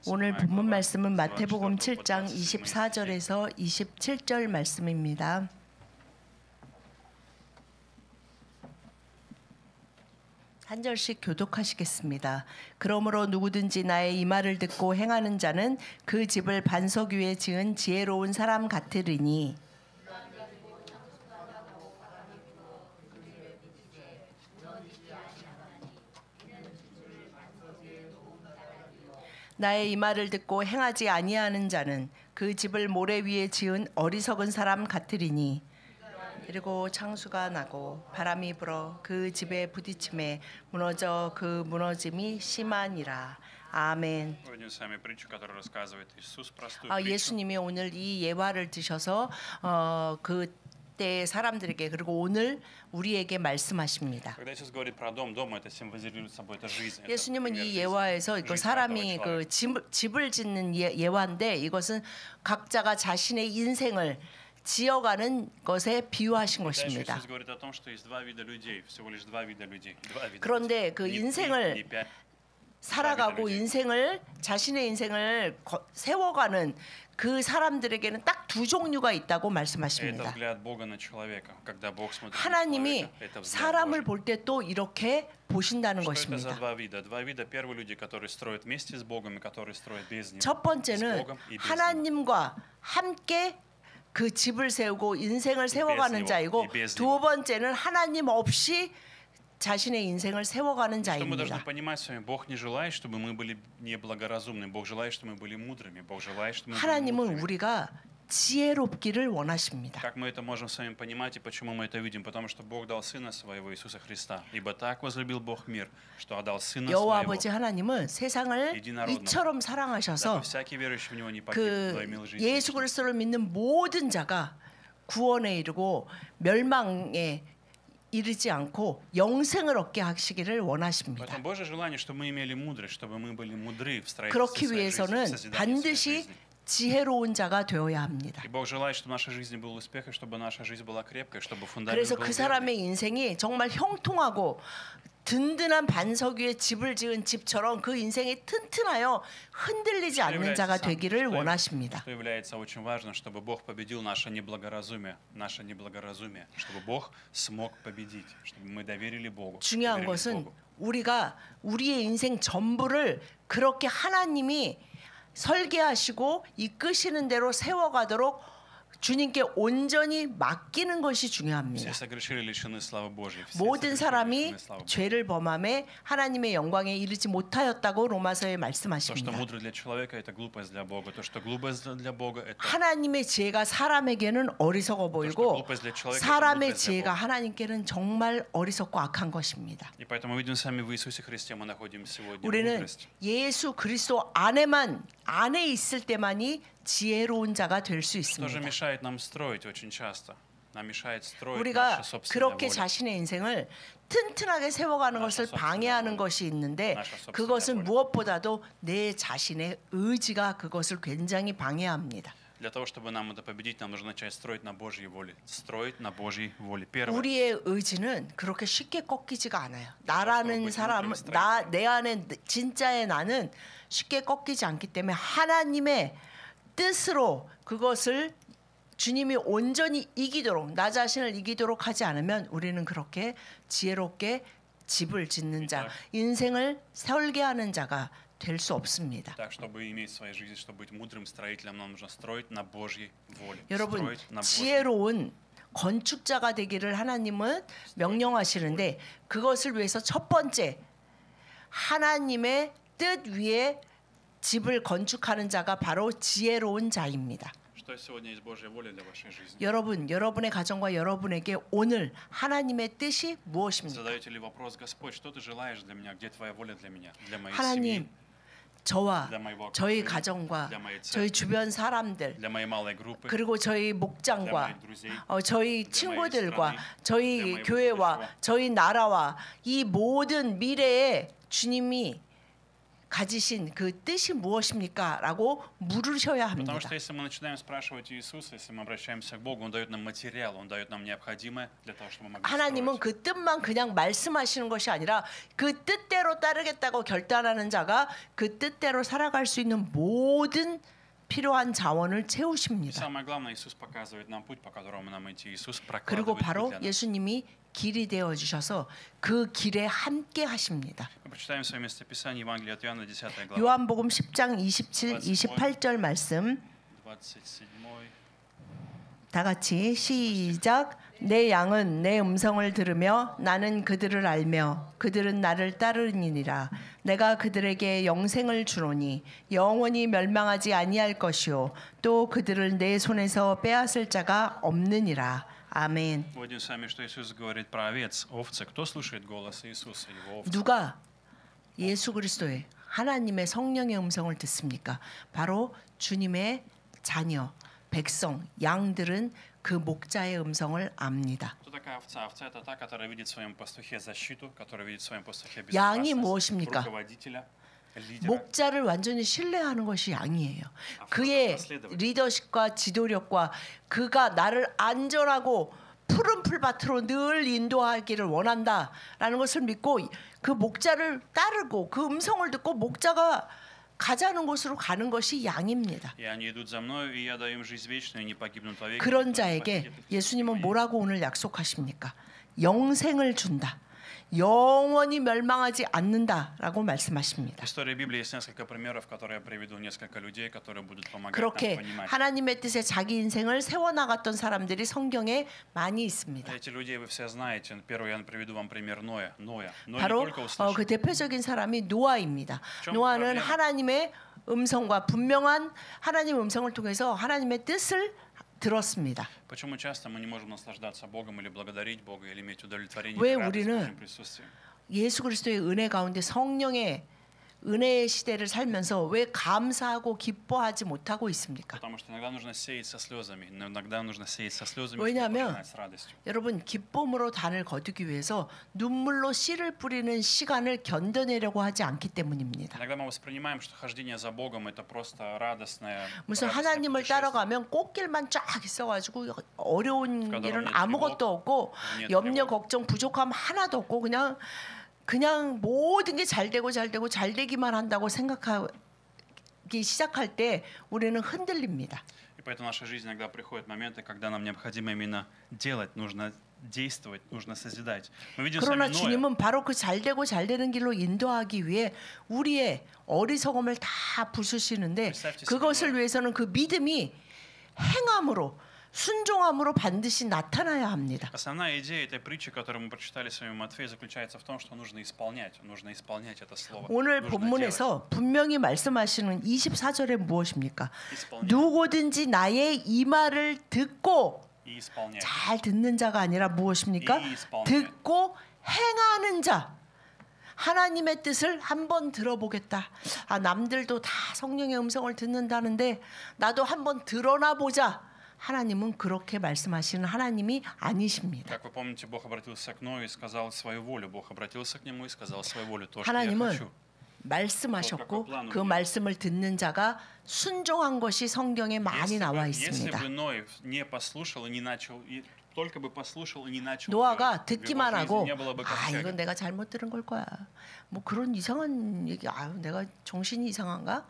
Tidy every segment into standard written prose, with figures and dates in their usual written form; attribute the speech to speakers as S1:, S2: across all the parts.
S1: 오늘 본문 말씀은 마태복음 7장 24절에서 27절 말씀입니다. 한 절씩 교독하시겠습니다. 그러므로 누구든지 나의 이 말을 듣고 행하는 자는 그 집을 반석 위에 지은 지혜로운 사람 같으리니 나의 이 말을 듣고 행하지 아니하는 자는 그 집을 모래 위에 지은 어리석은 사람 같으리니 그리고 창수가 나고 바람이 불어 그 집에 부딪힘에 무너져 그 무너짐이 심하니라. 아멘. 예수님이 오늘 이 예화를 드셔서 그때 사람들에게 그리고 오늘 우리에게 말씀하십니다. 예수님은 이 예화에서 사람이 그 집을 짓는 예화인데 이것은 각자가 자신의 인생을 지어가는 것에 비유하신 것입니다. 그런데 그 인생을 살아가고 자신의 인생을 세워가는 그 사람들에게는 딱 두 종류가 있다고 말씀하십니다. 하나님이 사람을 볼 때 또 이렇게 보신다는 것입니다. 첫 번째는 하나님과 함께 그 집을 세우고 인생을 세워가는 자이고 두 번째는 하나님 없이 자신의 인생을 세워가는 자입니다. 하나님은 우리가 지혜롭기를 원하십니다. 여호와 아버지 하나님은 세상을 이처럼 사랑하셔서 그 예수 그리스도를 믿는 모든 자가 구원에 이르고 멸망에 이르지 않고 영생을 얻게 하시기를 원하십니다. 그렇기 위해서는 반드시 지혜로운 자가 되어야 합니다. 그래서 그 사람의 인생이 정말 형통하고 든든한 반석 위에 집을 지은 집처럼 그 인생이 튼튼하여 흔들리지 않는 자가 되기를 원하십니다. 중요한 것은 우리가 우리의 인생 전부를 그렇게 하나님이 설계하시고 이끄시는 대로 세워가도록 주님께 온전히 맡기는 것이 중요합니다. 모든 사람이 죄를 범함에 하나님의 영광에 이르지 못하였다고 로마서에 말씀하십니다. 하나님의 지혜가 사람에게는 어리석어 보이고 사람의 지혜가 하나님께는 정말 어리석고 악한 것입니다. 우리는 예수 그리스도 안에 있을 때만이 지혜로운 자가 될 수 있습니다. 우리가 그렇게 자신의 인생을 튼튼하게 세워가는 것을 방해하는 것이 있는데 그것은 무엇보다도 내 자신의 의지가 그것을 굉장히 방해합니다. 우리의 의지는 그렇게 쉽게 꺾이지가 않아요. 나라는 사람, 내 안에 진짜의 나는 쉽게 꺾이지 않기 때문에 하나님의 뜻으로 그것을 주님이 온전히 이기도록 나 자신을 이기도록 하지 않으면 우리는 그렇게 지혜롭게 집을 짓는 자, 인생을 설계하는 자가 될 수 없습니다. 여러분, 지혜로운 건축자가 되기를 하나님은 명령하시는데 그것을 위해서 첫 번째 하나님의 뜻 위에 집을 건축하는 자가 바로 지혜로운 자입니다. 여러분, 여러분의 가정과 여러분에게 오늘 하나님의 뜻이 무엇입니까? 하나님, 저와 저희 가정과 저희 주변 사람들 그리고 저희 목장과 저희 친구들과 저희 교회와 저희 나라와 이 모든 미래에 주님이 가지신 그 뜻이 무엇입니까?라고 물으셔야
S2: Потому
S1: 합니다.
S2: что если мы начинаем спрашивать Иисуса, если мы обращаемся к Богу, Он дает нам материал, Он дает нам необходимое для того, чтобы мы могли
S1: 하나님은
S2: строить.
S1: 그 뜻만 그냥 말씀하시는 것이 아니라 그 뜻대로 따르겠다고 결단하는 자가 그 뜻대로 살아갈 수 있는 모든 필요한 자원을 채우십니다.
S2: Самое главное, Иисус показывает нам путь, по которому нам идти. Иисус
S1: 그리고
S2: прокладывает
S1: 바로
S2: путь для нас.
S1: 예수님이 길이 되어 주셔서 그 길에 함께 하십니다.
S2: Мы прочитаем с вами местописание Евангелия от Иоанна, 10 глава.
S1: 요한복음 10장 27, 28절 말씀
S2: 27.
S1: 다 같이 시작. 내 양은 내 음성을 들으며 나는 그들을 알며 그들은 나를 따르니라. 내가 그들에게 영생을 주노니 영원히 멸망하지 아니할 것이요 또 그들을 내 손에서 빼앗을 자가 없느니라. 아멘.
S2: Мы видим с вами, что Иисус говорит про овец, овцы. Кто слушает голос Иисуса, Его овцы?
S1: 누가 예수 그리스도의 하나님의 성령의 음성을 듣습니까? 바로 주님의 자녀, 백성, 양들은 그 목자의 음성을 압니다.
S2: Кто такая овца? Овца — это та, которая видит в своем пастухе защиту, которая видит в своем пастухе
S1: 양이
S2: безопасность,
S1: 무엇입니까?
S2: руководителя, лидера.
S1: 목자를 완전히 신뢰하는 것이 양이에요. 그의 리더십과 지도력과 그가 나를 안전하고 푸른 풀밭으로 늘 인도하기를 원한다라는 것을 믿고 그 목자를 따르고 그 음성을 듣고 목자가 가자는 곳으로 가는 것이 양입니다.
S2: И они идут за мною, и я даю им жизнь вечную, и не погибнут вовеки.
S1: 그런 자에게 예수님은 뭐라고 오늘 약속하십니까? 영생을 준다. 영원히 멸망하지 않는다라고 말씀하십니다.
S2: В истории Библии есть несколько примеров, которые я приведу, несколько людей, которые будут помогать нам
S1: 그렇게
S2: понимать.
S1: 하나님의 뜻에 자기 인생을 세워나갔던 사람들이 성경에 많이 있습니다.
S2: Эти людей вы все знаете. Первый я приведу вам пример Ноя. Ноя не
S1: 바로
S2: только услышал.
S1: 그 대표적인 사람이 노아입니다.
S2: 좀
S1: 노아는
S2: проблема.
S1: 하나님의 음성과 분명한 하나님의 음성을 통해서 하나님의 뜻을 들었습니다.
S2: Почему часто мы не можем наслаждаться Богом или благодарить Бога или иметь удовлетворение
S1: 왜
S2: и радость в
S1: 우리는
S2: Божьем присутствии?
S1: 예수 그리스도의 은혜 가운데 성령의 은혜의 시대를 살면서 왜 감사하고 기뻐하지 못하고 있습니까?
S2: Потому что иногда нужно сеять со слезами, иногда нужно сеять со слезами, чтобы
S1: 왜냐하면
S2: пожинать с радостью.
S1: 여러분 기쁨으로 단을 거두기 위해서 눈물로 씨를 뿌리는 시간을 견뎌내려고 하지 않기 때문입니다.
S2: Иногда мы воспринимаем, что хождение за Богом это просто радостное.
S1: 무슨 하나님을 따라가면 꽃길만 쫙 있어가지고 어려운 일은 아무것도 없고 염려 걱정 부족함 하나도 없고 그냥 모든 게 잘 되고 잘 되기만 한다고 생각하기 시작할 때 우리는 흔들립니다.
S2: И поэтому в нашу жизнь иногда приходят моменты, когда нам необходимо именно делать, нужно действовать, нужно созидать. Мы видим с
S1: 그러나
S2: вами Ноя.
S1: 주님은 바로 그 잘 되고 잘 되는 길로 인도하기 위해 우리의 어리석음을 다 부수시는데 그것을 위해서는 그 믿음이 행함으로 순종함으로 반드시 나타나야 합니다.
S2: Основная идея этой притчи, которую мы прочитали с вами в Матфея, заключается в том, что нужно исполнять это слово.
S1: 오늘
S2: нужно
S1: 본문에서 분명히 말씀하시는 24절에 무엇입니까?
S2: исполнять
S1: 누구든지 나의 이 말을 듣고
S2: и исполнять.
S1: 잘 듣는 자가 아니라 무엇입니까? 듣고 행하는 자. 하나님의 뜻을 한번 들어보겠다. 남들도 다 성령의 음성을 듣는다는데 나도 한번 드러나 보자. 하나님은 그렇게 말씀하시는 하나님이 아니십니다.
S2: Как вы помните, Бог обратился к Ною и сказал свою волю. Бог обратился к нему и сказал свою волю, то, что я
S1: 하나님은
S2: хочу.
S1: 말씀하셨고 그 말씀을 듣는 자가 순종한 것이 성경에 많이 나와
S2: Если
S1: 있습니다.
S2: бы Ной не послушал и не начал, только бы послушал и не начал,
S1: 노아가
S2: в его
S1: 듣기만
S2: жизни
S1: 하고
S2: не было бы
S1: 이건
S2: ковчега.
S1: 내가 잘못 들은 걸 거야. 뭐 그런 이상한 얘기. 내가 정신이 이상한가?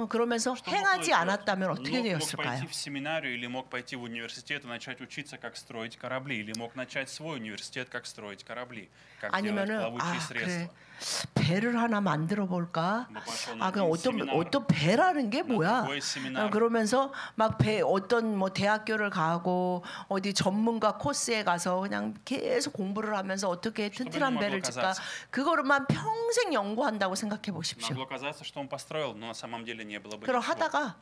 S1: 그러면서 행하지 않았다면 어떻게
S2: Мог
S1: 되었을까요?
S2: пойти в семинарию или мог пойти в университет и начать учиться, как строить корабли, или мог начать свой университет, как строить корабли, как делать
S1: 아니면은
S2: плавучие средства.
S1: 그래 배를 하나 만들어 볼까? 그냥 어떤 배라는 게 뭐야? 그러면서 막 배 어떤 뭐 대학교를 가고 어디 전문가 코스에 가서 그냥 계속 공부를 하면서 어떻게 튼튼한 배를 짓까? 그거로만 평생 연구한다고 생각해 보십시오.
S2: Могло казаться, что он построил, но на самом деле не было бы
S1: 그럼
S2: ничего.
S1: 하다가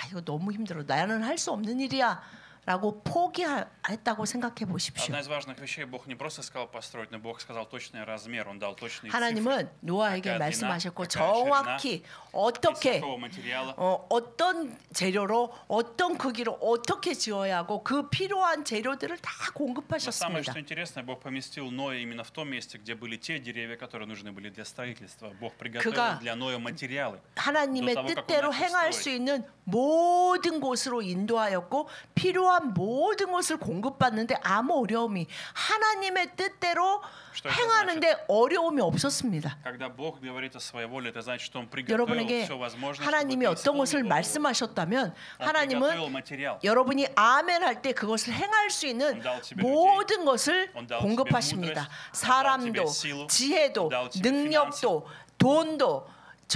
S1: 이거 너무 힘들어. 나는 할 수 없는 일이야. 라고 포기했다고 생각해 보십시오.
S2: Одна из важных вещей, Бог не просто сказал построить, но Бог сказал точный размер, Он дал точные цифры.
S1: 하나님은 노아에게
S2: Какая длина,
S1: 말씀하셨고
S2: какая
S1: 정확히
S2: ширина,
S1: 어떻게
S2: из какого материала.
S1: 어떤 재료로 어떤 크기로 어떻게 지어야 하고 그 필요한 재료들을 다
S2: Но самое,
S1: 공급하셨습니다.
S2: что интересно, Бог поместил Ноя именно в том месте, где были те деревья, которые нужны были для строительства. Бог приготовил для Ноя материалы.
S1: 하나님의
S2: до того, как он
S1: 뜻대로
S2: начал
S1: 행할
S2: строить.
S1: 수 있는 모든 곳으로 인도하였고 필요한 모든 것을 공급받는데 아무 어려움이 하나님의 뜻대로
S2: Что это
S1: 행하는데 어려움이 없었습니다.
S2: Когда Бог говорит о своей воле, это значит, что Он приготовил
S1: 여러분에게
S2: все возможное,
S1: 하나님이
S2: чтобы ты
S1: 어떤 것을
S2: исполнил Божью волю.
S1: 말씀하셨다면
S2: Он приготовил
S1: 하나님은
S2: материал.
S1: 여러분이 아멘 할 때 그것을 행할 수 있는
S2: Он дал тебе
S1: 모든
S2: людей,
S1: 것을
S2: Он дал тебе
S1: 공급하십니다.
S2: мудрость, Он дал
S1: 사람도,
S2: тебе силу,
S1: 지혜도,
S2: Он дал тебе
S1: 능력도, 돈도,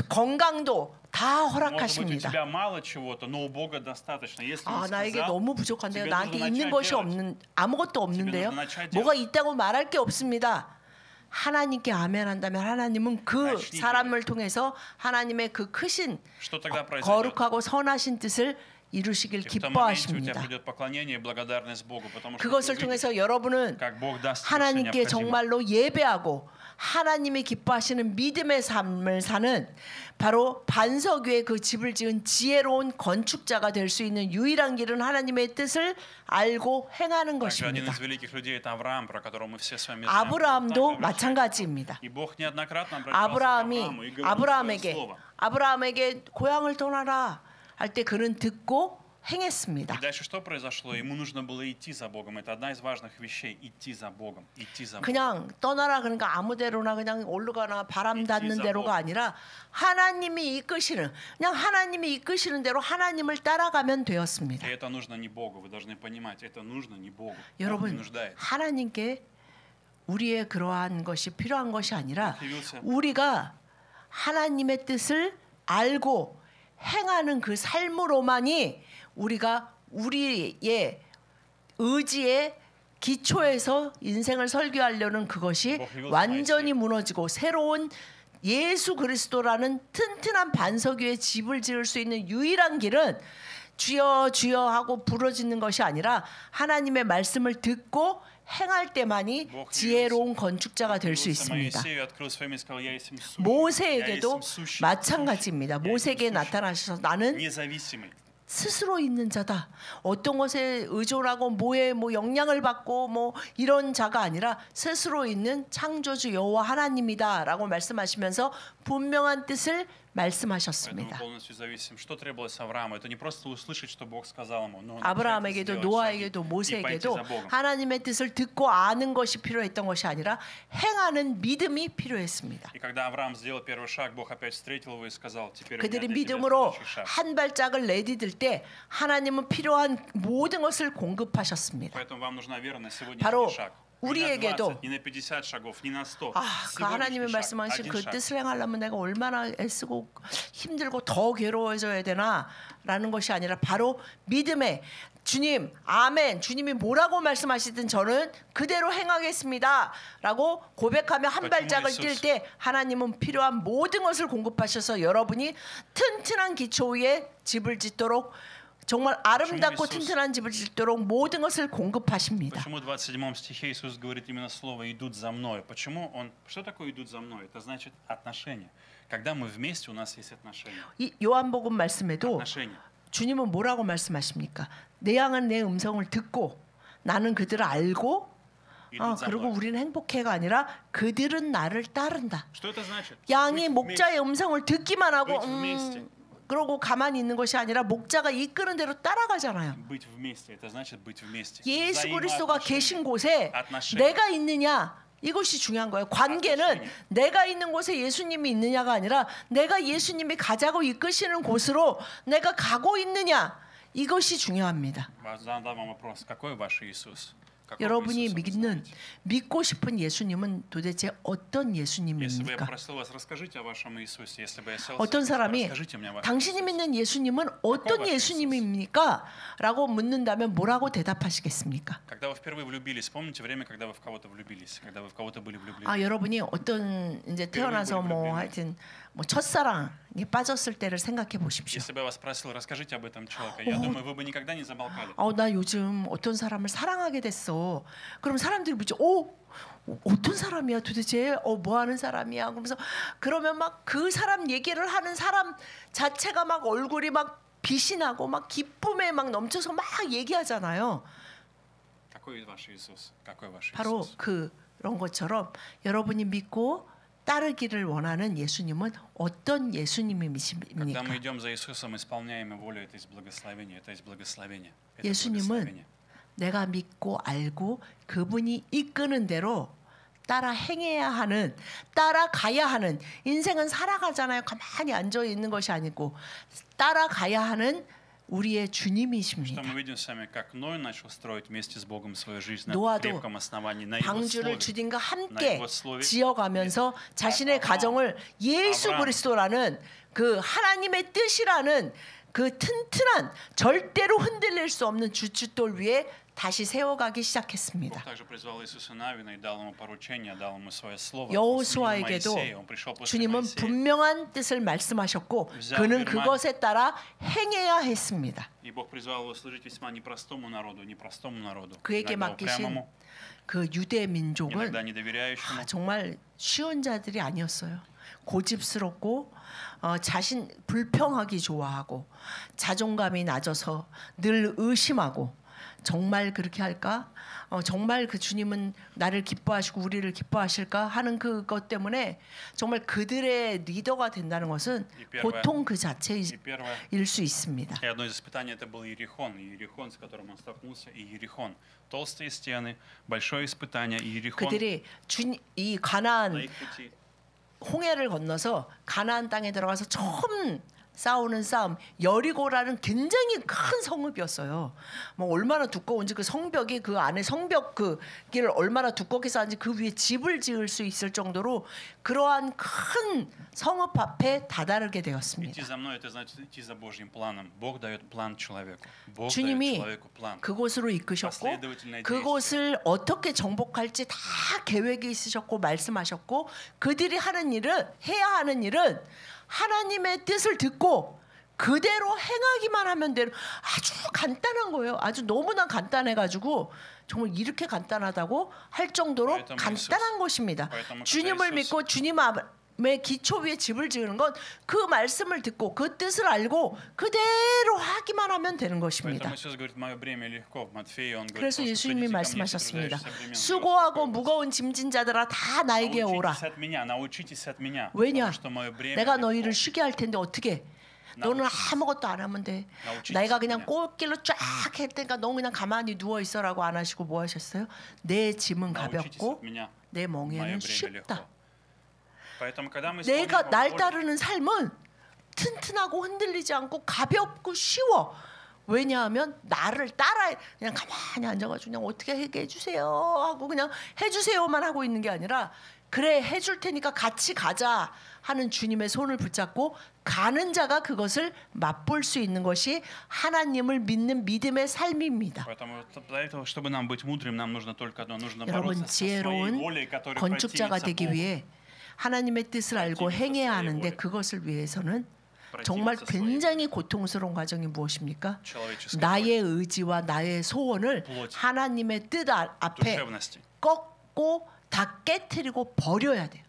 S1: 건강도 다
S2: Может быть, у
S1: 허락하십니다.
S2: тебя мало чего-то, но у Бога достаточно. Если
S1: 아,
S2: Он
S1: 나에게
S2: сказал,
S1: 너무 부족한데요.
S2: тебе
S1: 나한테
S2: нужно
S1: 있는
S2: начать
S1: 것이
S2: делать.
S1: 없는 아무것도 없는데요.
S2: нужно начать
S1: 뭐가
S2: делать.
S1: 있다고 말할 게 없습니다. 하나님께 아멘 한다면 하나님은 그
S2: начни
S1: 사람을 통해서 하나님의 그 크신
S2: Что тогда произойдет?
S1: 거룩하고 선하신 뜻을 이루시길
S2: И в том моменте у тебя
S1: 기뻐하십니다.
S2: придет поклонение и благодарность Богу, потому что ты
S1: 그것을
S2: увидишь,
S1: 통해서 여러분은
S2: как Бог даст тебе всё
S1: 하나님께
S2: необходимое.
S1: 정말로 예배하고 하나님이 기뻐하시는 믿음의 삶을 사는 바로 반석 위에 그 집을 지은 지혜로운 건축자가 될 수 있는 유일한 길은 하나님의 뜻을 알고 행하는
S2: Также один
S1: 것입니다.
S2: из великих людей это Авраам, про которого мы все с вами знаем.
S1: 아브라함도 마찬가지입니다.
S2: И Бог неоднократно обращался к Аврааму и говорил свое слово.
S1: 아브라함에게 고향을 떠나라 할 때 그는 듣고
S2: И
S1: 행했습니다.
S2: дальше что произошло? Ему нужно было идти за Богом. Это одна из важных вещей. Идти за Богом. Идти за Богом.
S1: 그냥 떠나라 그러니까 아무데로나 그냥 올르가나 바람 닿는 대로가 아니라 하나님이 이끄시는 그냥 하나님이 이끄시는 대로 하나님을 따라가면 되었습니다.
S2: И это нужно не Богу. Вы должны понимать, это нужно не Богу. Бог не
S1: 여러분
S2: нуждается.
S1: 하나님께 우리의 그러한 것이 필요한 것이 아니라 우리가 하나님의 뜻을 알고 행하는 그 삶으로만이 우리가 우리의 의지의 기초에서 인생을 설계하려는 그것이 완전히 무너지고 새로운 예수 그리스도라는 튼튼한 반석 위에 집을 지을 수 있는 유일한 길은 주여 주여 하고 부르짖는 것이 아니라 하나님의 말씀을 듣고 행할 때만이 지혜로운 건축자가 될 수 있습니다. 모세에게도 마찬가지입니다. 모세에게 나타나셔서 나는 스스로 있는 자다. 어떤 것에 의존하고 뭐에 영향을 받고 뭐 이런 자가 아니라 스스로 있는 창조주 여호와 하나님이다라고 말씀하시면서 분명한 뜻을 말씀하셨습니다. 아브라함에게도 노아에게도 모세에게도 하나님의 뜻을 듣고 아는 것이 필요했던 것이 아니라 행하는 믿음이 필요했습니다. 그들이 믿음으로 한 발짝을 내디딜 때 하나님은 필요한 모든 것을 공급하셨습니다. 바로 우리에게도 그 하나님의 말씀하신 그 뜻을 행하려면 내가 얼마나 애쓰고 힘들고 더 괴로워져야 되나라는 것이 아니라 바로 믿음에 주님 아멘 주님이 뭐라고 말씀하시든 저는 그대로 행하겠습니다 라고 고백하며 한 발짝을 뛸 때 하나님은 필요한 모든 것을 공급하셔서 여러분이 튼튼한 기초 위에 집을 짓도록 정말 아름답고 튼튼한 집을 짓도록 모든 것을 공급하십니다.
S2: Почему в 27 стихе Иисус говорит именно слово «идут за мной»? Почему Он... Что такое «идут за мной»? Это значит отношения. Когда мы вместе, у нас есть отношения.
S1: 이 요한복음 말씀에도
S2: отношения.
S1: 주님은 뭐라고 말씀하십니까? 내 양은 내 음성을 듣고 나는 그들을 알고 그리고 우리는 행복해가 아니라 그들은 나를 따른다.
S2: Что это значит?
S1: 양이 목자의 음성을 듣기만 하고 그러고 가만히 있는 것이 아니라 목자가 이끄는 대로 따라가잖아요. 예수 그리스도가 계신 곳에 내가 있느냐 이것이 중요한 거예요. 관계는 내가 있는 곳에 예수님이 있느냐가 아니라 내가 예수님이 가자고 이끄시는 곳으로 내가 가고 있느냐 이것이 중요합니다. 여러분이
S2: Иисуса вы
S1: 믿는
S2: знаете?
S1: 믿고 싶은 예수님은 도대체 어떤
S2: Если бы я
S1: 예수님입니까?
S2: просил вас, расскажите о вашем Иисусе. Если бы я сел,
S1: 어떤 사람이
S2: расскажите мне о вашем
S1: 당신이
S2: Иисусе.
S1: 믿는 예수님은 어떤
S2: ваш
S1: 예수님입니까? 라고 묻는다면 뭐라고 대답하시겠습니까?
S2: Когда вы впервые влюбились, помните время, когда вы в кого-то влюбились, когда вы в кого-то были влюблены?
S1: 아, 여러분이 어떤 이제 태어나서 뭐 하여튼 뭐 첫사랑에 빠졌을 때를 생각해 보십시오.
S2: Если бы я вас спросил, расскажите об этом человеке, я думаю, вы бы никогда не замолкали.
S1: 나 요즘 어떤 사람을 사랑하게 됐어. 그럼 사람들이 묻죠. 어떤 사람이야 도대체? 뭐 하는 사람이야? 그러면서 그러면 막 그 사람 얘기를 하는 사람 자체가 막 얼굴이 막 빛이 나고 막 기쁨에 막 넘쳐서 막 얘기하잖아요.
S2: Какой ваш Иисус? Какой ваш
S1: 바로
S2: Иисус?
S1: 그런 것처럼 여러분이 믿고 따르기를 원하는 예수님은 어떤
S2: Когда
S1: 예수님이십니까?
S2: мы идем за Иисусом, исполняем Его волю, это есть благословение. Это есть благословение. Это
S1: 예수님은
S2: благословение.
S1: 내가 믿고 알고 그분이 이끄는 대로 따라 행해야 하는, 따라가야 하는, 인생은 살아가잖아요. 가만히 앉아 있는 것이 아니고 따라가야 하는 우리의
S2: Что
S1: 주님이십니다.
S2: мы видим с вами, как Ной начал строить вместе с Богом свою жизнь на
S1: 노아도
S2: крепком основании, на Его
S1: 방주를
S2: слове.
S1: 주님과 함께
S2: его слове.
S1: 지어가면서 자신의 가정을 예수
S2: 아브라함.
S1: 그리스도라는 그 하나님의 뜻이라는 그 튼튼한 절대로 흔들릴 수 없는 주춧돌 위에 다시 세워가기
S2: Бог
S1: 시작했습니다.
S2: также призвал Иисуса Навина и дал ему поручение, дал ему свое слово.
S1: 여호수아에게도
S2: Он пришел после
S1: 주님은
S2: Моисея.
S1: 분명한 뜻을 말씀하셨고
S2: взял
S1: 그는
S2: Герман.
S1: 그것에 따라 행해야 했습니다.
S2: И Бог призвал его служить весьма непростому народу,
S1: 그에게
S2: иногда
S1: 맡기신
S2: упрямому,
S1: 그 유대 민족은
S2: иногда недоверяющему.
S1: 정말 쉬운 자들이 아니었어요. 고집스럽고 자신 불평하기 좋아하고 자존감이 낮아서 늘 의심하고 정말 그렇게 할까? 정말 그 주님은 나를 기뻐하시고 우리를 기뻐하실까 하는 그것 때문에 정말 그들의 리더가 된다는 것은 보통 그
S2: И
S1: 자체일
S2: первое,
S1: 수 있습니다.
S2: и одно из испытаний это был Иерихон. Иерихон, с которым он столкнулся, и Иерихон. Толстые стены, большое испытание, и Иерихон
S1: 그들이 이
S2: на
S1: 가나안
S2: их пути.
S1: 홍해를 건너서 가나안 땅에 들어가서 처음 싸우는 싸움 여리고라는 굉장히 큰 성읍이었어요. 뭐 얼마나 두꺼운지 그 성벽이 그 안에 성벽 그 길을 얼마나 두껍게 쌓은지 그 위에 집을 지을 수 있을 정도로 그러한 큰 성읍 앞에 다다르게
S2: Идти
S1: 되었습니다.
S2: за мной, это значит идти за Божьим планом. Бог дает план человеку. Бог дает
S1: 주님이
S2: человеку план.
S1: 그곳으로 이끄셨고 그곳을 어떻게 정복할지 다 계획이 있으셨고 말씀하셨고 그들이 하는 일은 해야 하는 일은 하나님의 뜻을 듣고 그대로 행하기만 하면 되는 아주 간단한 거예요. 아주 너무나 간단해가지고 정말 이렇게 간단하다고 할 정도로 간단한 것입니다. 주님을 믿고 주님 앞에 기초 위에 집을 지으는 건 그 말씀을 듣고 그 뜻을 알고 그대로 하기만 하면 되는 것입니다.
S2: Поэтому Иисус говорит, мое бремя легко. В Матфея он говорит,
S1: 그래서
S2: просто
S1: 예수님이
S2: придите ко мне,
S1: 말씀하셨습니다.
S2: труждающиеся бременные,
S1: 수고하고
S2: успокойтесь.
S1: 무거운 짐진 자들아 다 나에게 오라.
S2: Научитесь от меня,
S1: 왜냐?
S2: потому что мое бремя
S1: 내가
S2: легко.
S1: 너희를 쉬게 할 텐데 어떻게? 너는 아무것도 안 하면 돼. 내가 그냥 꽃길로 쫙 할 테니까 너 그냥 가만히 누워 있어라고 안 하시고 뭐 하셨어요? 내 짐은
S2: Научитесь
S1: 가볍고
S2: от меня,
S1: 내
S2: мое
S1: 멍에는
S2: бремя
S1: 쉽다.
S2: легко. Поэтому, когда мы
S1: 내가
S2: исполняем
S1: 날
S2: волю,
S1: 따르는 삶은 튼튼하고 흔들리지 않고 가볍고 쉬워. 왜냐하면 나를 따라 그냥 가만히 앉아가지고 그냥 어떻게 하게 해주세요 하고 그냥 해주세요만 하고 있는 게 아니라 그래 해줄 테니까 같이 가자 하는 주님의 손을 붙잡고 가는 자가 그것을 맛볼 수 있는 것이 하나님을 믿는 믿음의 삶입니다.
S2: Поэтому для этого, чтобы нам быть мудрым, нам нужно только одно, нужно
S1: 여러분
S2: бороться со своей
S1: 지혜로운
S2: волей, которая
S1: 건축자가
S2: противится
S1: 되기
S2: Богу.
S1: 위해 하나님의 뜻을 알고 행해야 하는데 그것을 위해서는 정말 굉장히 고통스러운 과정이 무엇입니까? 나의 의지와 나의 소원을 하나님의 뜻 앞에
S2: Душевности.
S1: 꺾고 다 깨트리고 버려야 돼요.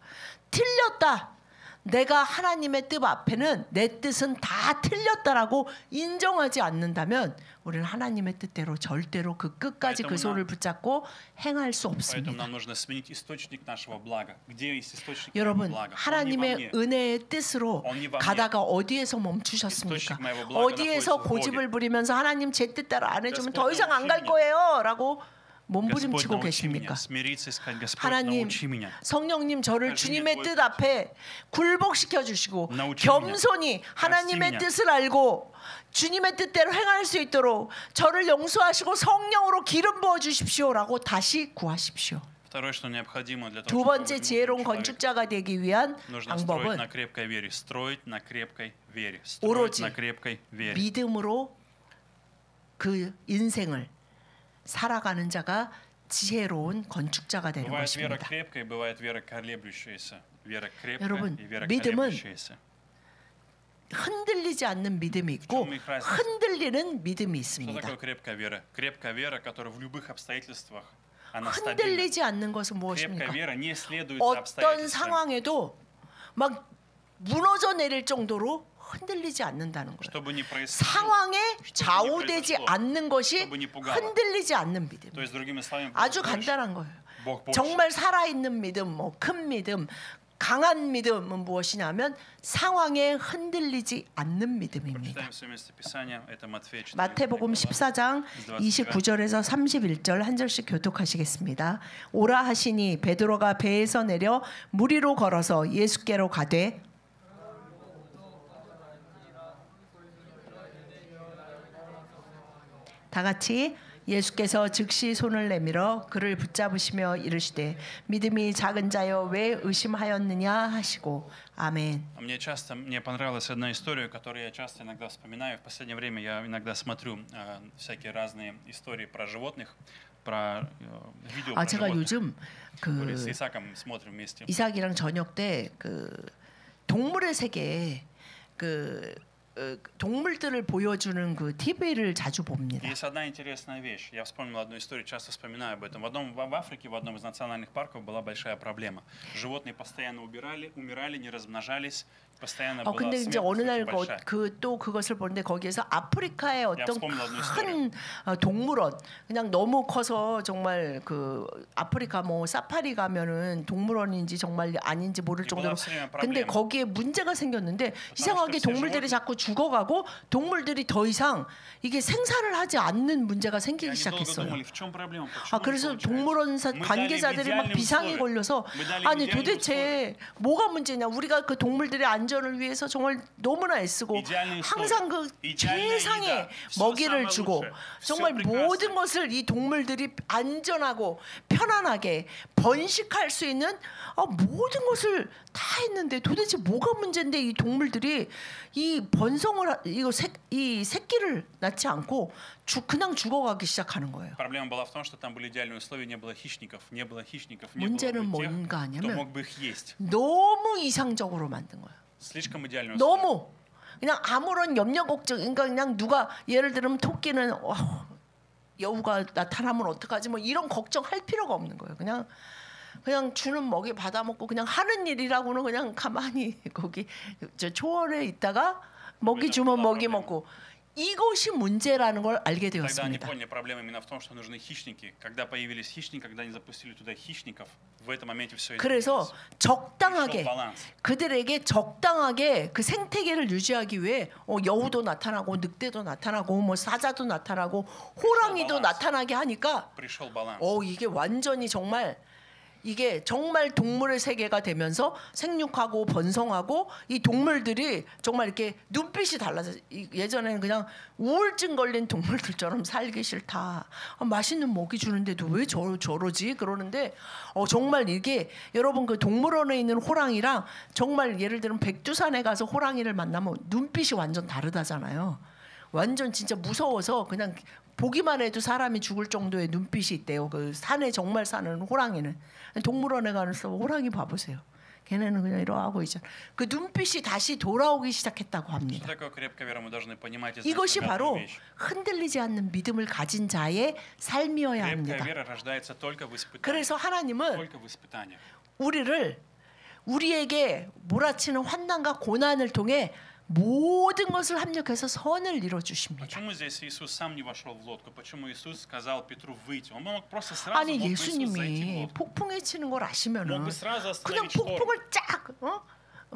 S1: 틀렸다. 내가 하나님의 뜻 앞에는 내 뜻은 다 틀렸다라고 인정하지 않는다면 우리는 하나님의 뜻대로 절대로 그 끝까지 그 소를 붙잡고 행할 수
S2: Поэтому
S1: 없습니다.
S2: нам нужно сменить источник нашего блага. Где есть источник моего
S1: 여러분
S2: блага? Он не во
S1: 하나님의
S2: мне.
S1: 은혜의 뜻으로 가다가 어디에서 멈추셨습니까? 어디에서 고집을 부리면서 하나님 제 뜻대로 안 해주면 더 이상 안 갈 거예요 라고 몸부림치고
S2: 나учи
S1: 계십니까?
S2: меня. Смириться и сказать, Господь,
S1: 하나님,
S2: научи меня.
S1: 성령님 저를
S2: 나중에
S1: 주님의
S2: 뭘
S1: 뜻 앞에 굴복시켜 주시고
S2: 나우치
S1: 겸손히 하나님의
S2: 나우치
S1: 뜻을 알고 주님의 뜻대로 행할 수 있도록 저를 용서하시고 성령으로 기름 부어 주십시오라고 다시 구하십시오.
S2: Второе, что необходимо для того,
S1: 두
S2: чтобы
S1: 번째
S2: быть
S1: 지혜로운
S2: мудрым человеком,
S1: 건축자가 되기 위한
S2: нужно строить
S1: 방법은
S2: на крепкой вере, строить на крепкой вере, строить
S1: 오로지
S2: на крепкой вере.
S1: 믿음으로 그 인생을 살아가는 자가 지혜로운 건축자가 되는
S2: Бывает вера
S1: 것입니다.
S2: крепкая, бывает вера колеблющаяся. Вера крепкая
S1: 여러분,
S2: и вера
S1: 믿음은
S2: колеблющаяся.
S1: 흔들리지 않는 믿음이 있고 흔들리는 믿음이
S2: Что
S1: 있습니다.
S2: такое крепкая вера? Крепкая вера, которая в любых обстоятельствах, она стабильна.
S1: 흔들리지 않는 것은
S2: Крепкая
S1: 무엇입니까?
S2: вера не следует за
S1: 어떤
S2: обстоятельствами.
S1: 상황에도 막 무너져 내릴 정도로 흔들리지 않는다는 거예요.
S2: Чтобы не происходило.
S1: 상황에 좌우되지 않는 것이
S2: чтобы не пугало.
S1: 흔들리지 않는 믿음.
S2: То есть, другими словами,
S1: 아주
S2: Бог больше.
S1: 간단한 거예요.
S2: Бог больше.
S1: 정말 살아있는 믿음, 뭐 큰 믿음, 강한 믿음은 무엇이냐면 상황에 흔들리지 않는 믿음입니다.
S2: Прочитаем все место Писания. Это Матфея 4.
S1: 마태복음 14장 29절에서 31절 한 절씩 교독하시겠습니다. 오라 하시니 베드로가 배에서 내려 물 위로 걸어서 예수께로 가되 다 같이 예수께서 즉시 손을 내밀어 그를 붙잡으시며 이르시되 믿음이 작은 자여 왜 의심하였느냐 하시고 아멘.
S2: Мне понравилась одна история, которую я часто иногда вспоминаю. В последнее время я иногда смотрю всякие разные истории про животных, про видео про
S1: 제가
S2: животных.
S1: 요즘
S2: 우리
S1: 그
S2: с Исааком смотрим вместе.
S1: 이삭이랑 저녁 때 그 동물의 세계에 그 동물들을 보여주는 그 TV를 자주 봅니다.
S2: Есть одна интересная вещь. Я вспомнил одну историю, часто вспоминаю об этом. В Африке, в одном из национальных парков была большая проблема. Животные постоянно умирали, не размножались. Постоянно была
S1: 근데 이제 어느
S2: смертность
S1: 날
S2: очень большая.
S1: 또 그것을 보는데 거기에서 아프리카의 어떤
S2: вспомнил одну
S1: 큰 동물원 그냥 너무 커서 정말 그 아프리카 뭐 사파리 가면은 동물원인지 정말 아닌지 모를 정도로 근데 거기에 문제가 생겼는데 이상하게 동물들이 자꾸 죽어가고 동물들이 더 이상 이게 생산을 하지 않는 문제가 생기기
S2: Они долго
S1: 시작했어요.
S2: думали, в чем проблема, почему не
S1: 그래서
S2: получается?
S1: 동물원
S2: Мы дали
S1: 관계자들이 막
S2: идеальные
S1: 비상이
S2: условия.
S1: 걸려서
S2: Мы dали
S1: 아니
S2: идеальные
S1: 도대체 뭐가 문제냐 우리가 그 동물들의 안전을 위해서 정말 너무나 애쓰고
S2: идеальные
S1: 항상 그
S2: условия, идеальная
S1: 최상의
S2: еда, всё
S1: 먹이를
S2: самое
S1: 주고
S2: лучшее,
S1: 정말
S2: всё прекрасно.
S1: 모든 것을 이 동물들이 안전하고 편안하게 번식할 수 있는 모든 것을 다 했는데 도대체 뭐가 문제인데 이 동물들이 이 번성을 이 새끼를 낳지 않고 그냥 죽어가기 시작하는 거예요.
S2: Проблема была в том, что там были идеальные условия, не было хищников, не было
S1: 문제는
S2: бы тех,
S1: 뭔가
S2: кто
S1: 하냐면
S2: мог бы их есть.
S1: 너무 이상적으로 만든 거예요.
S2: Слишком идеальные условия.
S1: 너무 그냥 아무런 염려 걱정 그러니까 그냥 누가 예를 들면 토끼는 여우가 나타나면 어떡하지 뭐 이런 걱정할 필요가 없는 거예요. 그냥 주는 먹이 받아 먹고 그냥 하는 일이라고는 그냥 가만히 거기 저 초원에 있다가 먹이 주면 먹이 먹고 이것이 문제라는 걸 알게
S2: Тогда они
S1: 되었습니다.
S2: поняли, проблема именно в том, что нужны хищники. Когда появились хищники, когда они запустили туда хищников, в этом моменте все
S1: 그래서
S2: изменилось.
S1: 적당하게
S2: пришел баланс.
S1: 그들에게 적당하게 그 생태계를 유지하기 위해 여우도 나타나고 늑대도 나타나고 뭐 사자도 나타나고 호랑이도 나타나게 하니까
S2: Пришел баланс.
S1: 이게 완전히 정말 이게 정말 동물의 세계가 되면서 생육하고 번성하고 이 동물들이 정말 이렇게 눈빛이 달라져. 예전에는 그냥 우울증 걸린 동물들처럼 살기 싫다. 맛있는 먹이 주는데도 왜 저러지? 그러는데 정말 이게 여러분 그 동물원에 있는 호랑이랑 정말 예를 들면 백두산에 가서 호랑이를 만나면 눈빛이 완전 다르다잖아요. 완전 진짜 무서워서 그냥 보기만 해도 사람이 죽을 정도의 눈빛이 있대요. 그 산에 정말 사는 호랑이는 동물원에 가서 호랑이 봐보세요. 걔네는 그냥 이러고 있잖아. 그 눈빛이 다시 돌아오기 시작했다고 합니다.
S2: Что такое крепкая вера? Мы должны понимать и знать
S1: 이것이
S2: одну
S1: 바로
S2: вещь.
S1: 흔들리지 않는 믿음을 가진 자의 삶이어야
S2: Крепкая
S1: 합니다.
S2: вера рождается только в испытании.
S1: 그래서 하나님은
S2: Только в испытаниях.
S1: 우리에게 몰아치는 환난과 고난을 통해 모든 것을 합력해서 선을 이뤄 주십니다.
S2: Почему здесь Иисус сам не вошел в лодку? Почему Иисус сказал Петру выйти? Он мог просто сразу
S1: 아니
S2: мог бы Иисус зайти в
S1: 예수님이
S2: лодку.
S1: 폭풍에 치는 걸
S2: Мог
S1: 아시면은
S2: бы сразу
S1: 그냥
S2: остановить шторм.
S1: 폭풍을 쫙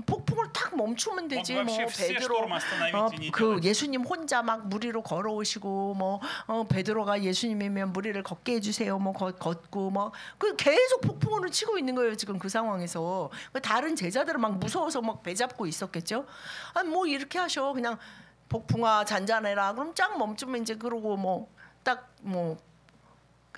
S1: 폭풍을 딱 멈추면 되지. 뭐
S2: вообще все
S1: 베드로
S2: штормы остановить и не
S1: 그
S2: делать.
S1: 예수님 혼자 막 물 위로 걸어오시고 뭐 베드로가 예수님이면 물 위를 걷게 해주세요. 뭐 걷고 뭐 그 계속 폭풍으로 치고 있는 거예요. 지금 그 상황에서 다른 제자들은 막 무서워서 막 배 잡고 있었겠죠. 아니 뭐 이렇게 하셔 그냥 폭풍아 잔잔해라. 그럼 쫙 멈추면 이제 그러고 뭐 딱 뭐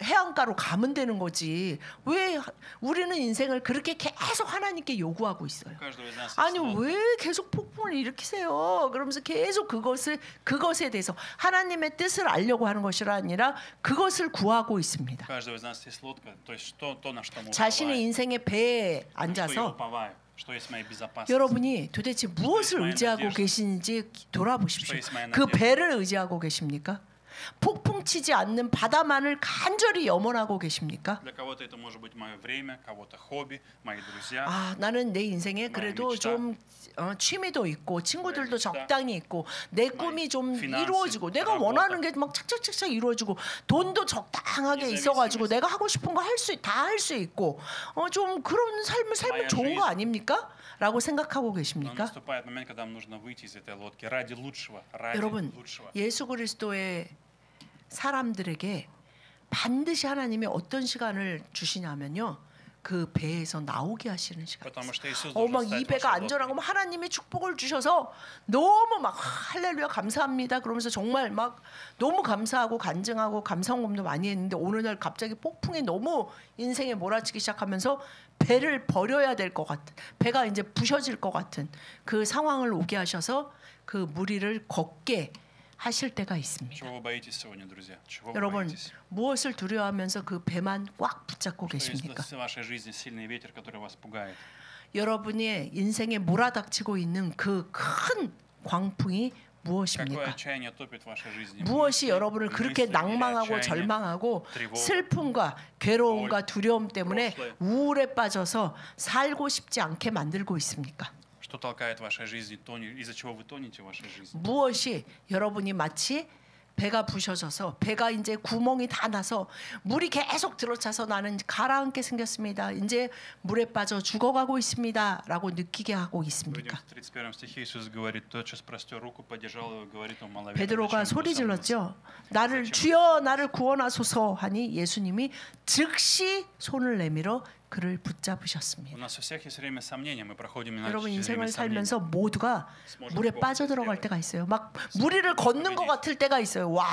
S1: 해안가로 가면 되는 거지. 왜 우리는 인생을 그렇게 계속 하나님께 요구하고 있어요?
S2: У каждого из нас
S1: 아니
S2: есть лодка.
S1: 왜 계속 폭풍을 일으키세요? 그러면서 계속 그것에 대해서 하나님의 뜻을 알려고 하는 것이 아니라 그것을 구하고
S2: У
S1: 있습니다.
S2: каждого из нас есть лодка, то есть то, на что мы
S1: 자신의
S2: уповаем,
S1: 인생의 배에
S2: на что я
S1: 앉아서
S2: уповаю, что есть моя безопасность.
S1: 여러분이 도대체 무엇을 의지하고 계시는지 돌아보십시오. 그 배를 의지하고 계십니까? 폭풍 치지 않는 바다만을 간절히 염원하고 계십니까?
S2: Для кого-то это может быть мое время, кого-то хобби, мои друзья.
S1: 아, 나는 내 인생에 그래도 좀 취미도 있고 친구들도 적당히 있고 내 꿈이 좀 이루어지고 내가 원하는 게 막 착착착착 이루어지고 돈도 적당하게 있어가지고 내가 하고 싶은 거 다 할 수 있고 좀 그런 삶을 살면 좋은 거 아닙니까? 라고 생각하고
S2: Но
S1: 계십니까?
S2: наступает момент, когда нам нужно выйти из этой лодки ради лучшего, ради
S1: 여러분
S2: лучшего.
S1: 예수 그리스도의 사람들에게 반드시 하나님이 어떤 시간을 주시냐면요. 그 배에서 나오게 하시는 시간.
S2: Потому что Иисус
S1: 막
S2: должен
S1: 이
S2: стать
S1: 배가
S2: вашей
S1: 안전하고
S2: лодкой.
S1: 막 하나님이 축복을 주셔서 너무 막 할렐루야 감사합니다. 그러면서 정말 막 너무 감사하고 간증하고 감사원금도 많이 했는데 어느 날 갑자기 폭풍이 너무 인생에 몰아치기 시작하면서 배를 버려야 될 것 같은 배가 이제 부셔질 것 같은 그 상황을 오게 하셔서 그 무리를 걷게 하실 때가 있습니다.
S2: Чего вы боитесь сегодня, друзья? Чего вы
S1: 여러분
S2: боитесь?
S1: 무엇을 두려워하면서 그 배만 꽉 붙잡고
S2: Что есть
S1: 계십니까?
S2: в вашей жизни сильный ветер, который вас пугает?
S1: 여러분의 인생에 몰아닥치고 있는 그 큰 광풍이
S2: Какое
S1: 무엇입니까?
S2: отчаяние топит в вашей жизни?
S1: 무엇이
S2: Мысли,
S1: 여러분을 그렇게
S2: мысли или
S1: 낭망하고
S2: отчаяние,
S1: 절망하고
S2: тревога,
S1: 슬픔과 괴로움과 두려움 때문에
S2: прошлое.
S1: 우울에 빠져서 살고 싶지 않게 만들고 있습니까?
S2: Что толкает в вашей жизни, из-за чего вы тонете в вашей жизни?
S1: 무엇이 여러분이 마치 배가 부셔져서 배가 이제 구멍이 다 나서 물이 계속 들어차서 나는 가라앉게 생겼습니다. 이제 물에 빠져 죽어가고 있습니다라고 느끼게 하고
S2: Видим,
S1: 있습니까?
S2: в 31 стихе Иисус говорит, тотчас простер руку, поддержал его, говорит ему, маловерный,
S1: 베드로가
S2: зачем
S1: 소리
S2: ты усомнился?
S1: 질렀죠. 나를 주여 나를 구원하소서 하니 예수님이 즉시 손을 내밀어 그를
S2: У
S1: 붙잡으셨습니다.
S2: нас у всех есть время сомнения, мы проходим иногда
S1: 여러분
S2: через время
S1: 인생을
S2: сомнений.
S1: 살면서 모두가 물에 빠져들어갈 때가 있어요. 막 무리를 걷는 것 같을 때가 있어요. 와,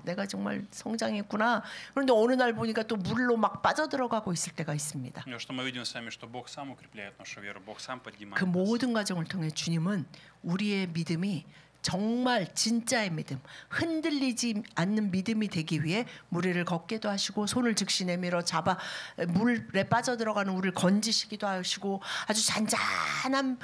S1: 내가 정말 성장했구나. 그런데 어느 날 보니까 또 물로 막 빠져들어가고 있을 때가 있습니다.
S2: Но что мы видим с вами, что Бог сам укрепляет нашу веру, Бог сам поднимает
S1: 그
S2: нас.
S1: 모든 과정을 통해 주님은 우리의 믿음이 정말 진짜의 믿음, 흔들리지 않는 믿음이 되기 위해 무리를 걷게도 하시고 손을 즉시 내밀어 잡아 물에 빠져들어가는 우리를 건지시기도 하시고 아주 잔잔한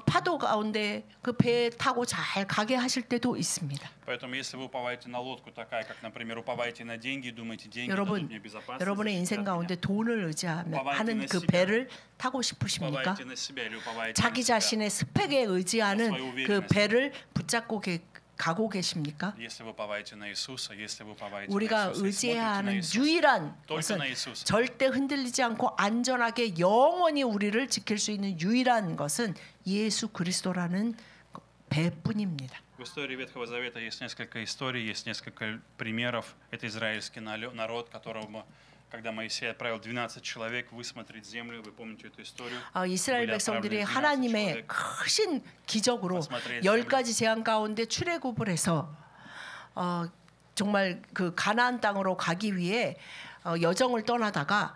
S1: 파도 가운데 그 배 타고 잘 가게 하실 때도 있습니다.
S2: Поэтому если вы уповаете на лодку такая, как, например, уповаете на деньги, думаете, деньги
S1: 여러분,
S2: дадут мне безопасность,
S1: 여러분의 인생
S2: защитят
S1: 가운데
S2: меня.
S1: 돈을 의지하는 그 배를 타고 싶으십니까?
S2: Уповаете на себя или уповаете
S1: 자기
S2: на себя?
S1: 자신의 스펙에 의지하는 그 배를 붙잡고 가고 계십니까?
S2: Если вы уповаете на Иисуса, если вы уповаете
S1: 우리가
S2: на Иисуса, и
S1: 의지해야
S2: смотрите на
S1: 하는
S2: Иисуса,
S1: 유일한
S2: только
S1: 것은
S2: на Иисуса.
S1: 절대 흔들리지 않고 안전하게 영원히 우리를 지킬 수 있는 유일한 것은 예수 그리스도라는 배뿐입니다.
S2: В истории Ветхого Завета есть несколько историй, есть несколько примеров. Это израильский народ, которому, когда Моисей отправил 12 человек высмотреть землю, вы помните эту историю?
S1: 이스라엘
S2: были
S1: 백성들이
S2: отправлены 12
S1: 하나님의
S2: человек.
S1: 크신 기적으로
S2: 봤смотреть
S1: 10가지 재앙 가운데 출애굽을 해서 정말 그 가나안 땅으로 가기 위해 여정을 떠나다가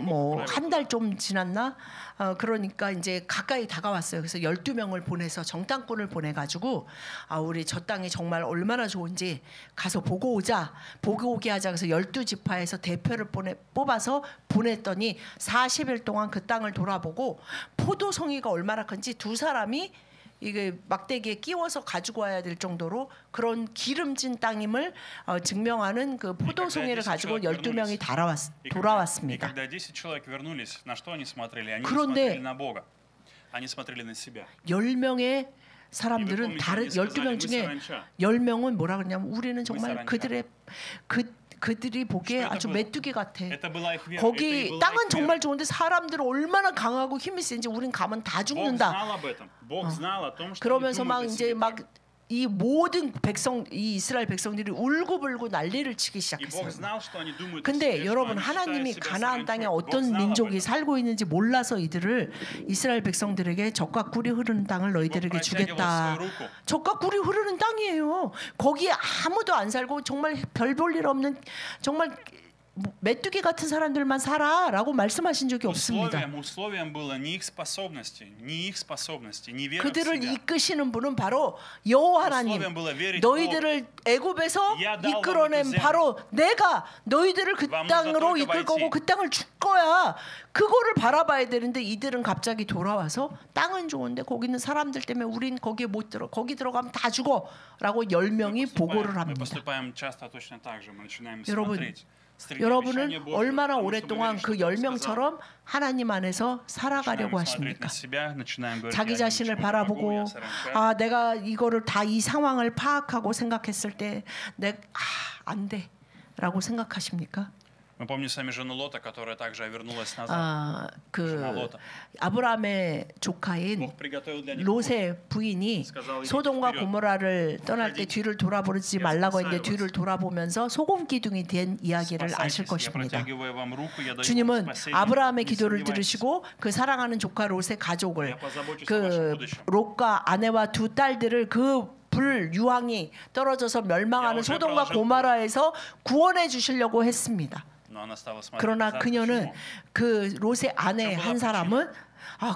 S1: 뭐 한 달 좀 지났나 그러니까 이제 가까이 다가왔어요. 그래서 12명을 보내서 정탐꾼을 보내가지고 우리 저 땅이 정말 얼마나 좋은지 가서 보고 오게 하자. 그래서 12지파에서 대표를 뽑아서 보냈더니 40일 동안 그 땅을 돌아보고 포도송이가 얼마나 큰지 두 사람이 이게 막대기에 끼워서 가지고 와야 될 정도로 그런 기름진 땅임을 증명하는 그 포도송이를 가지고 12명이
S2: И
S1: 돌아왔습니다.
S2: когда 10 человек вернулись, на что они смотрели? Они не
S1: 그런데
S2: смотрели на Бога, они смотрели на себя.
S1: 10명의 사람들은 다른 12명 중에 10명은 뭐라 그러냐면 우리는 정말 그들의 그들이 보기에
S2: Что это
S1: 아주
S2: было?
S1: 메뚜기 같아.
S2: Это была их вера. Это и
S1: 거기
S2: была
S1: 땅은
S2: их
S1: 정말
S2: вера.
S1: 좋은데 사람들은 얼마나 강하고 힘이 센지 우린 가면 다
S2: Бог
S1: 죽는다.
S2: знал об этом. Бог знал о том, что они
S1: 그러면서 막
S2: думают о
S1: 이제
S2: себе
S1: 막
S2: так.
S1: 이 모든 백성, 이 이스라엘 백성들이 울고불고 난리를 치기
S2: И Бог
S1: 시작했어요.
S2: знал, что они думают о
S1: 근데
S2: себе, что
S1: 여러분
S2: они
S1: 하나님이
S2: считают себя
S1: 가나안 땅에
S2: своим. Бог
S1: 어떤
S2: знал об
S1: 민족이
S2: этом.
S1: 살고 있는지 몰라서 이들을 이스라엘 백성들에게 젖과 꿀이 흐르는 땅을 너희들에게 주겠다. 젖과 꿀이 흐르는 땅이에요. 거기에 아무도 안 살고 정말 별 볼 일 없는 정말 메뚜기 같은 사람들만 살아라고 말씀하신 적이 없습니다.
S2: условием было не их способности, не вера в
S1: 그들을
S2: себя.
S1: 이끄시는 분은 바로 여호와 하나님.
S2: условием было верить
S1: 너희들을 애굽에서
S2: Я дал вам
S1: 이끌어낸
S2: эту землю.
S1: 바로 내가 너희들을 그
S2: Вам нужно
S1: 땅으로
S2: только
S1: 이끌
S2: войти.
S1: 거고 그 땅을 줄 거야. 그거를 바라봐야 되는데 이들은 갑자기 돌아와서 땅은 좋은데 거기는 사람들 때문에 우린 거기에 못 들어. 거기 들어가면 다 죽어라고 10명이 보고를
S2: Мы
S1: 합니다.
S2: поступаем часто точно так же. Мы начинаем
S1: 여러분,
S2: смотреть.
S1: 여러분은 얼마나 오랫동안 그 10명처럼 하나님 안에서 살아가려고 하십니까? 자기 자신을 바라보고 아 내가 이거를 다 이 상황을 파악하고 생각했을 때 내가 안 돼 라고 생각하십니까?
S2: Мы помним с вами жену Лота, которая также вернулась назад.
S1: 그
S2: жена Лота.
S1: 아브라함의 조카인
S2: Бог приготовил для них
S1: 롯의 부인이 소돔과 고모라를 떠날 때 뒤를 돌아보지 말라고 했는데 뒤를 돌아보면서 소금 기둥이 된 이야기를 아실
S2: Спасайтесь, я
S1: 것입니다.
S2: протягиваю вам руку, я даю вам
S1: 주님은
S2: спасение.
S1: 아브라함의
S2: Не
S1: 기도를
S2: сомневайтесь.
S1: 들으시고 그 사랑하는 조카 롯의 가족을
S2: Я позабочусь о вашем
S1: 그
S2: будущем.
S1: 롯과 아내와 두 딸들을 그 불 유황이 떨어져서 멸망하는
S2: 야, 어제
S1: 소돔과
S2: 떨어졌고.
S1: 고모라에서 구원해 주시려고 했습니다.
S2: Но она стала смотреть
S1: 그러나
S2: назад.
S1: 그녀는
S2: Почему?
S1: 그 롯의 아내
S2: 전부 다
S1: 한 사람은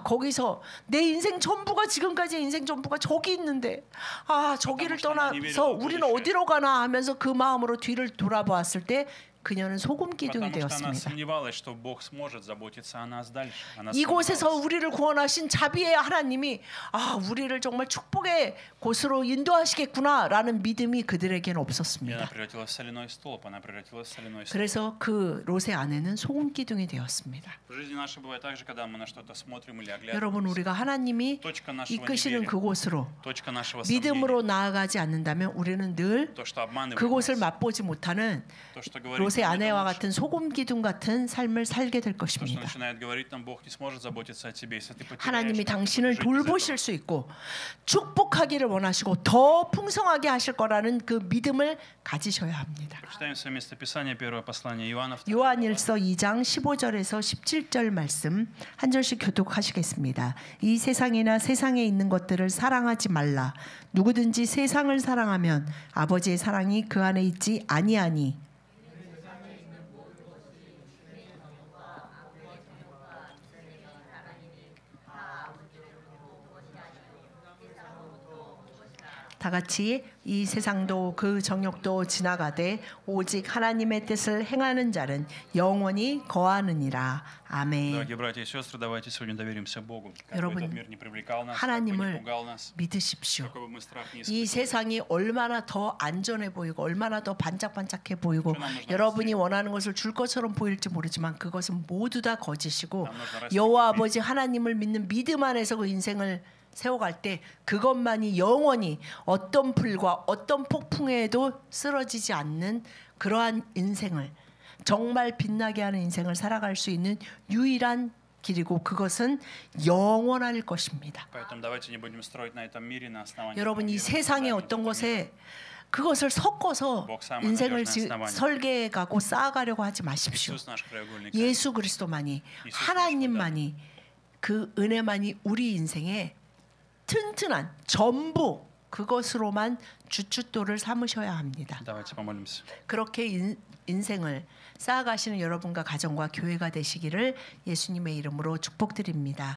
S1: 거기서 내 인생 전부가 지금까지 인생 전부가 저기 있는데 저기를 떠나서 우리는 어디로 가나 하면서 그 마음으로 뒤를 돌아보았을 때 그녀는 소금 기둥이
S2: Потому что она
S1: 되었습니다.
S2: сомневалась, что Бог сможет заботиться о нас дальше. Она
S1: 이곳에서
S2: сомневалась.
S1: 우리를 구원하신 자비의 하나님이 우리를 정말 축복의 곳으로 인도하시겠구나라는 믿음이 그들에게는
S2: И она
S1: 없었습니다.
S2: превратилась в соляной столб. Она превратилась в соляной столб.
S1: 그래서 그 롯의 아내는 소금 기둥이 되었습니다.
S2: В жизни нашей бывает так же, когда мы на что-то смотрим или
S1: 여러분
S2: оглядываемся.
S1: 우리가 하나님이
S2: Точка нашего
S1: 이끄시는
S2: неверия,
S1: 그곳으로
S2: точка нашего
S1: 믿음으로
S2: сомнения.
S1: 나아가지 않는다면 우리는 늘
S2: То, что обманывает
S1: 그곳을
S2: нас.
S1: 맛보지 못하는
S2: То, что говорит
S1: 롯의
S2: нам, это
S1: 아내와
S2: лучше.
S1: 같은 소금 기둥 같은 삶을 살게 될
S2: То, что
S1: 것입니다.
S2: начинает говорить нам, Бог не сможет заботиться о тебе, если ты потеряешь.
S1: 하나님이
S2: это, ты
S1: 당신을
S2: будешь жить без
S1: 돌보실
S2: этого.
S1: 수 있고 축복하기를 원하시고 더 풍성하게 하실 거라는 그 믿음을 가지셔야 합니다.
S2: Прочитаем с вами местописание, первое послание Иоанна.
S1: 요한일서 2장 15절에서 17절 말씀 한 절씩 교독하시겠습니다. 이 세상이나 세상에 있는 것들을 사랑하지 말라. 누구든지 세상을 사랑하면 아버지의 사랑이 그 안에 있지 아니하니. 다 같이 이 세상도 그 정욕도 지나가되 오직 하나님의 뜻을 행하는 자는 영원히 거하느니라. 아멘.
S2: Дорогие братья и сестры, давайте сегодня доверимся Богу. Как бы
S1: 여러분,
S2: этот мир не привлекал нас, как бы не
S1: 하나님을
S2: пугал нас,
S1: 믿으십시오.
S2: какой бы мы страх не
S1: 이
S2: испытывали.
S1: 세상이 얼마나 더 안전해 보이고 얼마나 더 반짝반짝해 보이고
S2: 주님,
S1: 여러분이 원하는 것을 줄 것처럼 보일지 모르지만 그것은 모두 다 거짓이고
S2: 남 нужно расти
S1: 여호와
S2: в любви.
S1: 아버지 하나님을 믿는 믿음 안에서 그 인생을 세워갈 때 그것만이 영원히 어떤 불과 어떤 폭풍에도 쓰러지지 않는 그러한 인생을 정말 빛나게 하는 인생을 살아갈 수 있는 유일한 길이고 그것은 영원할 것입니다.
S2: Поэтому давайте не будем строить на этом мире на основании.
S1: 여러분 이
S2: этого мира,
S1: 세상의
S2: на
S1: 어떤
S2: этом мире.
S1: 것에 그것을 섞어서
S2: 목사만
S1: 인생을
S2: надежное основание.
S1: 설계해가고 쌓아가려고 하지 마십시오.
S2: Иисус наш краеугольный камень.
S1: 예수 그리스도만이
S2: 예수
S1: 하나님만이 그 은혜만이 우리 인생의 튼튼한 전부 그것으로만 주춧돌을 삼으셔야 합니다.
S2: Давайте помолимся.
S1: 그렇게 인생을 쌓아가시는 여러분과 가정과 교회가 되시기를 예수님의 이름으로 축복드립니다.